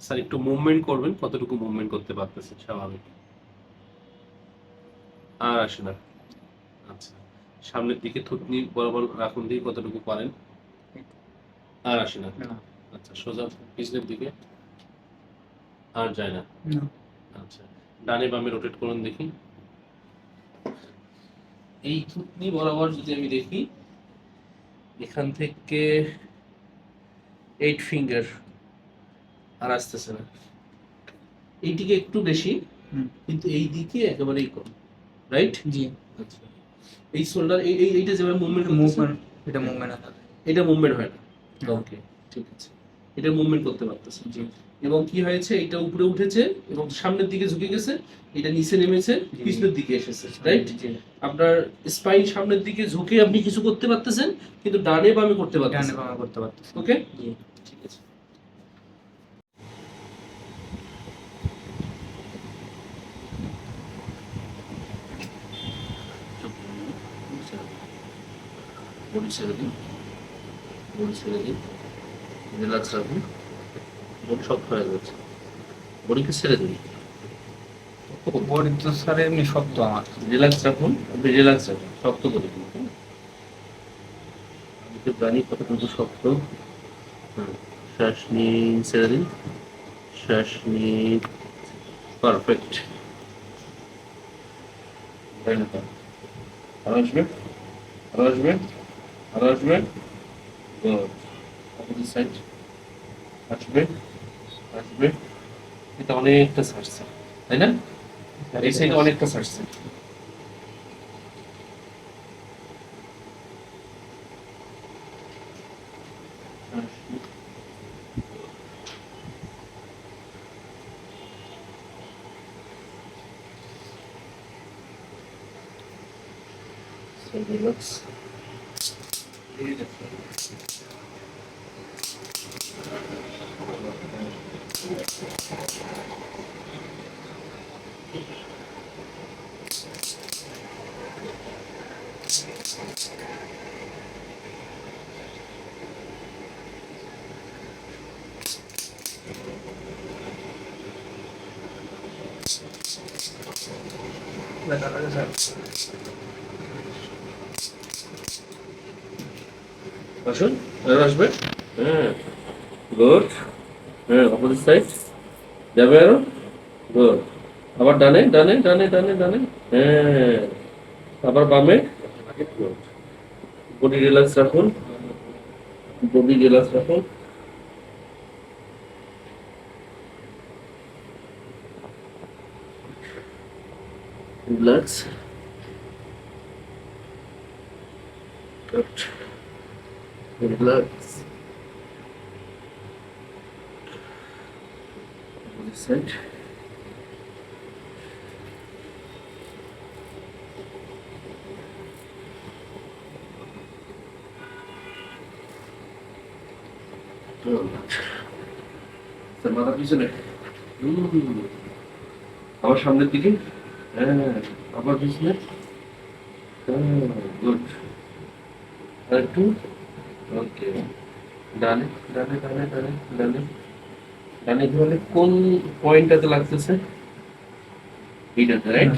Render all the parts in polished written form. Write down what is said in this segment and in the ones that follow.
Sir একটু movement করবেন, কতটুকু মুভমেন্ট করতে পারতেছেন স্বাভাবিক। আর আসে না। আচ্ছা, সামনের দিকে থুতনি বরাবর রাখুন দিয়ে কতটুকু পারেন। আর আসে না। আচ্ছা, সোজা পিছনের দিকে। আর যায় না। আচ্ছা, ডানে বামে রোটেট করুন দেখি। এই থুতনি বরাবর যদি আমি দেখি, এখান থেকে 8 ফিঙ্গার আর আসতেছে না। এইদিকে একটু বেশি, কিন্তু এই দিকে একেবারেই কম, রাইট? জি। আচ্ছা, এই শোল্ডার এইটা যেভাবে মুভমেন্ট এটা মুভমেন্ট এটা মুভমেন্ট হয় না। না। ওকে, ঠিক আছে, এটা মুভমেন্ট করতে পারতেছে। জি। এবং কি হয়েছে, এটা উপরে উঠেছে এবং সামনের দিকে ঝুঁকে গেছে, এটা নিচে নেমেছে, জি। পিছনের দিকে এসেছে, রাইট? জি। আপনার স্পাইন সামনের দিকে ঝুঁকে আপনি কিছু করতে পারতেছেন, কিন্তু ডানে বামে করতে ডানে পারতেছেন। বামে করতে পারতেছি। ওকে, জি। ঠিক আছে। বডি ছেড়ে দিন, বডি ছেড়ে দিন, রিল্যাক্স রাখুন। বডি শক্ত হয়ে যাচ্ছে, বডিকে ছেড়ে দিন, বডি তো স্যার এমনি শক্ত আমার। রিল্যাক্স রাখুন, আপনি রিল্যাক্স রাখুন, শক্ত করে দিন। আমি তো জানি কতটুকু শক্ত। শ্বাস নিন, ছেড়ে দিন, শ্বাস নিন, পারফেক্ট। আর আসবে, আর আসবে, আর আসবে, গুড। অপোজিট সাইড, আসবে, আসবে। এটা অনেকটা ছাড়ছে, তাই না? এই সাইডে অনেকটা ছাড়ছে। রিল্যাক্স। আসুন, আর আসবে, হ্যাঁ, গুড। হ্যাঁ, অপোজিট সাইড যাবে আরো, গুড। আবার ডানে, ডানে, ডানে, ডানে, ডানে, হ্যাঁ, আবার বামে, গুড। বডি রিল্যাক্স রাখুন, বডি রিল্যাক্স রাখুন। Relax, good, relax. Opposite side, মাথা পিছনে, আবার সামনের দিকে, হ্যাঁ, আবার পিছনে, গুড। আর একটু, ওকে। ডানে, ডানে, ডানে, ডানে, ডানে, ডানে ধরলে কোন পয়েন্টটাতে লাগতেছে? এইটাতে, রাইট?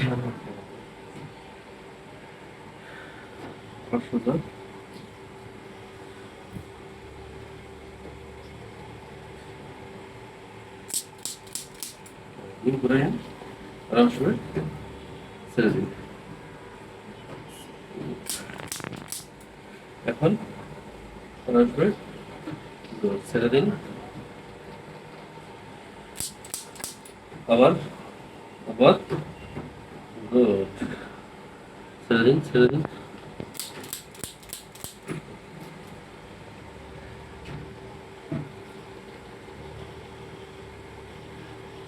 সোজা, ঘুরে যান, আরাম করে ছেড়ে দিন। এখন আরাম করে ছেড়ে দিন, আবার, আবার, গুড। ছেড়ে দিন, ছেড়ে দিন।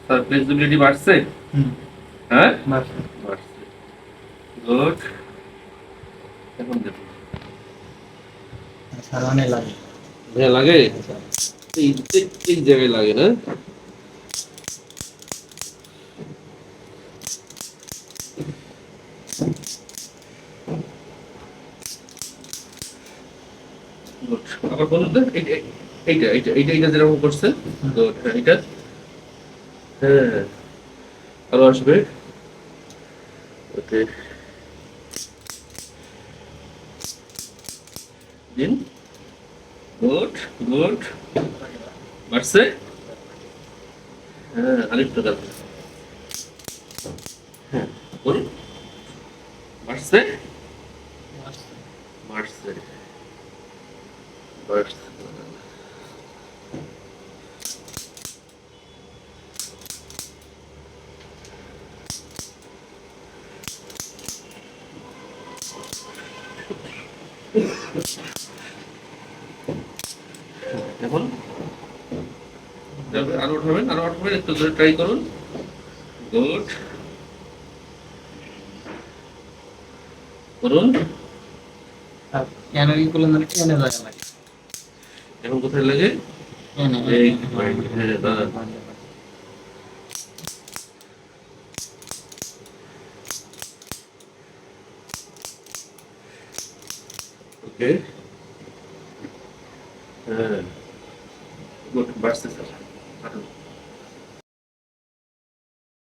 স্যার ফ্লেক্সিবিলিটি বাড়ছে? হ্যাঁ, বাড়ছে, গুড। এখন দেখুন, স্যার অনেক লাগে। হ্যাঁ লাগে, এই এই জায়গায় লাগে না? গুড। আবার বলুন তো, এইটা এইটা এইটা এইটা এইটা যেরকম করছে, গুড। হ্যাঁ, এটা হ্যাঁ, আরো আসবে। ওকে, দিন। Good, good. বাড়ছে। হ্যাঁ, আরেকটু দাও। হ্যাঁ, করুন। বাড়ছে, বাড়ছে, বাড়ছে। এখন যাবে, আরো উঠাবেন, আরো উঠাবেন, একটু জোরে ট্রাই করুন। গুড, করুন। আর এনে গুলো মানে এনে জায়গা লাগে। এখন কোথায় লাগে? এনে এই এনে পয়েন্ট, হ্যাঁ, দাঁড়ান। ওকে, হ্যাঁ, গুড, বাড়ছে স্যার।